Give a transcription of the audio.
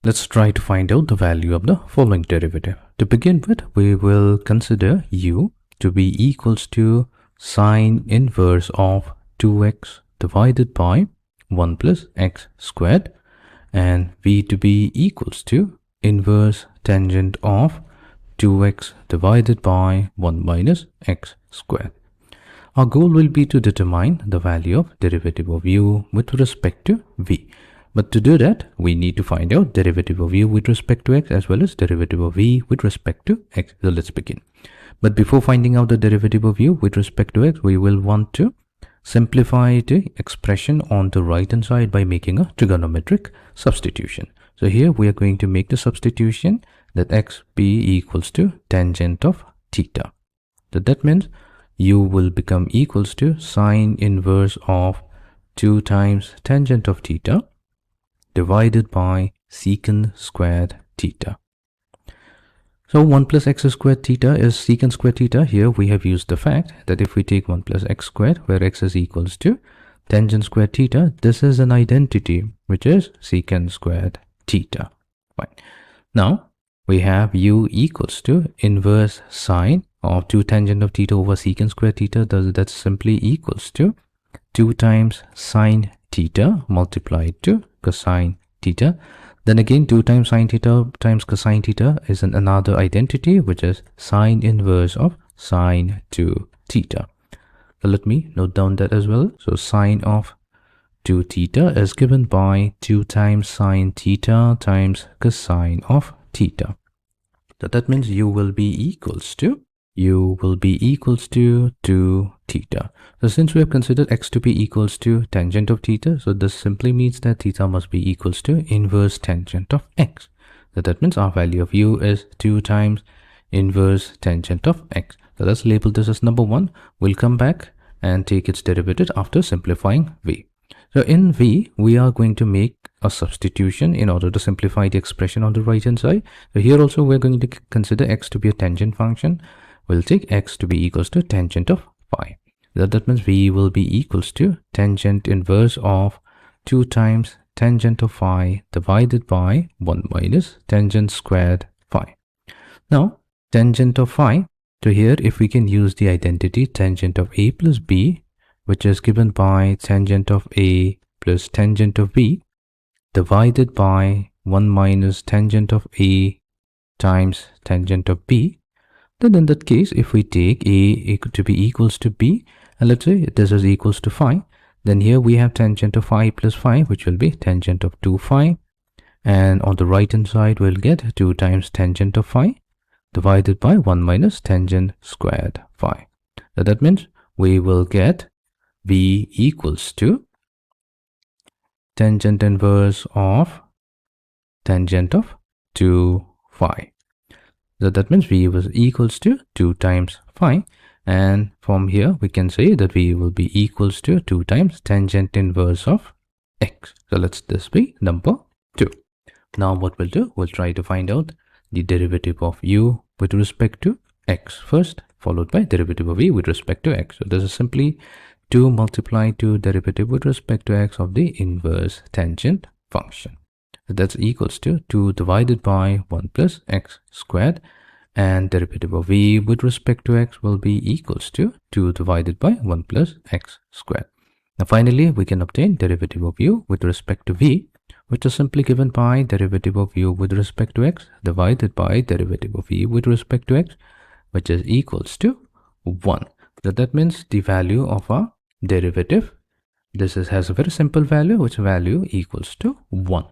Let's try to find out the value of the following derivative. To begin with, we will consider u to be equals to sine inverse of 2x divided by 1 plus x squared, and v to be equals to inverse tangent of 2x divided by 1 minus x squared. Our goal will be to determine the value of derivative of u with respect to v. But to do that, we need to find out derivative of u with respect to x as well as derivative of v with respect to x. So let's begin. But before finding out the derivative of u with respect to x, we will want to simplify the expression on the right hand side by making a trigonometric substitution. So here we are going to make the substitution that x be equals to tangent of theta. So that means u will become equals to sine inverse of 2 times tangent of theta divided by secant squared theta. So 1 plus x squared theta is secant squared theta. Here we have used the fact that if we take 1 plus x squared, where x is equals to tangent squared theta, this is an identity which is secant squared theta. Fine. Now we have u equals to inverse sine of 2 tangent of theta over secant squared theta. That simply equals to 2 times sine theta multiplied to cosine theta. Then again 2 times sine theta times cosine theta is another identity which is sine inverse of sine 2 theta. So let me note down that as well. So sine of 2 theta is given by 2 times sine theta times cosine of theta. So that means u will be equals to 2 theta. So since we have considered x to be equals to tangent of theta, so this simply means that theta must be equals to inverse tangent of x. So that means our value of u is 2 times inverse tangent of x. So let's label this as number 1. We'll come back and take its derivative after simplifying v. So in v, we are going to make a substitution in order to simplify the expression on the right hand side. So here also we're going to consider x to be a tangent function. We'll take x to be equals to tangent of phi. That means v will be equals to tangent inverse of 2 times tangent of phi divided by 1 minus tangent squared phi. Now tangent of phi, so here if we can use the identity tangent of a plus b, which is given by tangent of a plus tangent of b divided by 1 minus tangent of a times tangent of b, then in that case, if we take a to be equals to b, and let's say this is equals to phi, then here we have tangent of phi plus phi, which will be tangent of 2 phi, and on the right hand side we'll get 2 times tangent of phi divided by 1 minus tangent squared phi. So that means we will get v equals to tangent inverse of tangent of 2 phi. So that means v was equals to 2 times phi, and from here we can say that v will be equals to 2 times tangent inverse of x. So let's this be number 2. Now what we'll do, we'll try to find out the derivative of u with respect to x first, followed by derivative of v with respect to x. So this is simply 2 multiplied to derivative with respect to x of the inverse tangent function. So that's equals to 2 divided by 1 plus x squared, and derivative of v with respect to x will be equals to 2 divided by 1 plus x squared. Now finally, we can obtain derivative of u with respect to v, which is simply given by derivative of u with respect to x divided by derivative of v with respect to x, which is equals to 1. So that means the value of our derivative, has a very simple value, which value equals to 1.